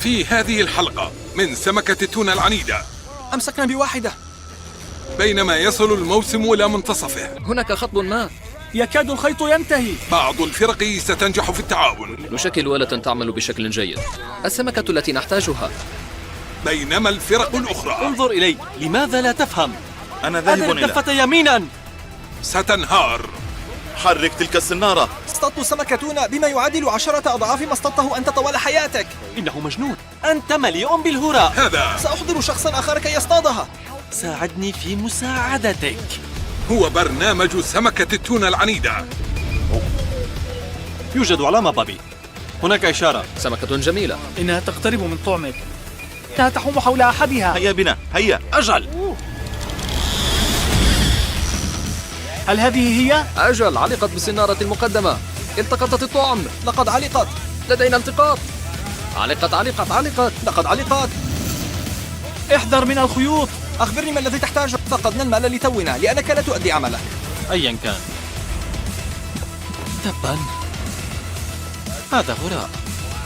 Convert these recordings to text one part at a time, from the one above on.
في هذه الحلقة من سمكة التونة العنيدة أمسكنا بواحدة. بينما يصل الموسم إلى منتصفه هناك خطب ما يكاد الخيط ينتهي. بعض الفرق ستنجح في التعاون نشكل آلة تعمل بشكل جيد. السمكة التي نحتاجها. بينما الفرق الأخرى انظر إلي، لماذا لا تفهم؟ أنا ذاهب أدرك إلى دفة يمينا. ستنهار. حرك تلك السنارة. اصطدت سمكة تونة بما يعادل 10 أضعاف ما اصطدته أنت طوال حياتك. إنه مجنون. أنت مليء بالهراء. هذا سأحضر شخصا آخر كي يصطادها. ساعدني في مساعدتك. هو برنامج سمكة التونة العنيدة. يوجد علامة بابي. هناك إشارة. سمكة جميلة. إنها تقترب من طعمك. إنها تحوم حول أحدها. هيا بنا، هيا. أجل. هل هذه هي؟ أجل، علقت بالسنارة المقدمة. التقطت الطعم. لقد علقت. لدينا التقاط. علقت. لقد علقت. احذر من الخيوط. أخبرني ما الذي تحتاجه. فقدنا المال لتونا لأنك لا تؤدي عملك. أيا كان. تبا. هذا هراء.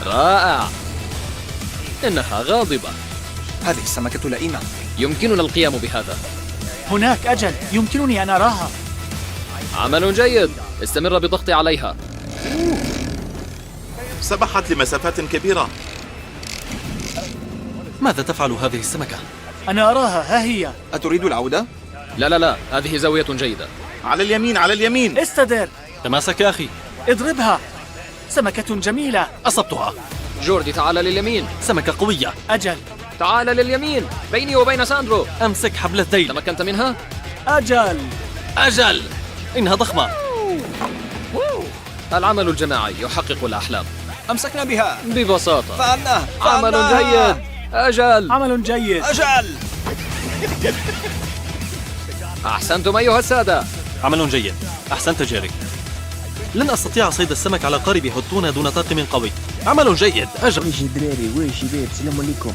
رائع. إنها غاضبة. هذه السمكة لئيمة. يمكننا القيام بهذا. هناك أجل، يمكنني أن أراها. عمل جيد. استمر بالضغط عليها. سبحت لمسافات كبيرة. ماذا تفعل هذه السمكة؟ أنا أراها، ها هي. أتريد العودة؟ لا، هذه زاوية جيدة. على اليمين، على اليمين. استدر. تماسك أخي. اضربها. سمكة جميلة. أصبتها. جوردي، تعال لليمين. سمكة قوية. أجل. تعال لليمين، بيني وبين ساندرو. أمسك حبل الذيل. تمكنت منها؟ أجل. إنها ضخمة. العمل الجماعي يحقق الأحلام. أمسكنا بها. ببساطة. فعلناه. عمل جيد. أجل. عمل جيد. أجل. أحسنتم أيها السادة. عمل جيد. أحسنت جيري. لن أستطيع صيد السمك على قارب هوتونا دون طاقم قوي. عمل جيد. أجل. ويش دراري، ويش شباب، السلام عليكم.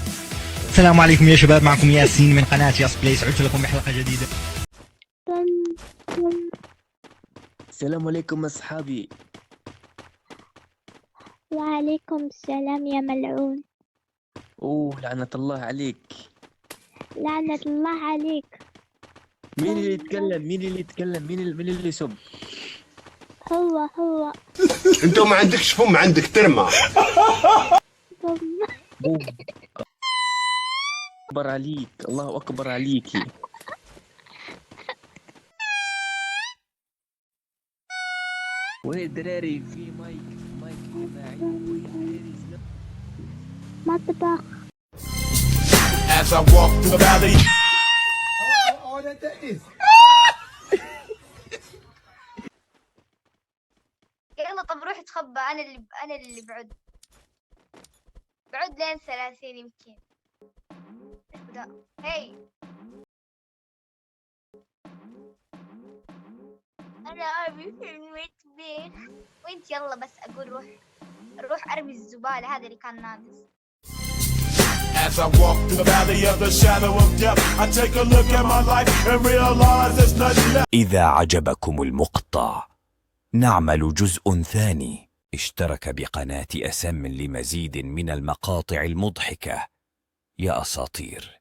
السلام عليكم يا شباب، معكم ياسين من قناة ياس بلايس. عدت لكم بحلقة جديدة. السلام عليكم أصحابي. وعليكم السلام يا ملعون. أوه، لعنة الله عليك. لعنة الله عليك. مين اللي يتكلم؟ مين اللي يسب؟ هو انت ما عندكش فم، عندك ترمى. أكبر عليك، الله أكبر عليكي. وين الدراري؟ في مايك جماعي. مطبخ. As I walk through the valley. يلا طب روح اتخبى. انا اللي بعد لين 30 يمكن. ابدأ. هي انا ابي في المطبخ وانت يلا بس اقول روح ارمي الزبالة. هذا اللي كان ناقص. As I walk through the valley of the shadow of death, I take a look at my life and realize there's nothing left. إذا عجبكم المقطع نعمل جزء ثاني. اشترك بقناة أسم لمزيد من المقاطع المضحكة. يا أساطير.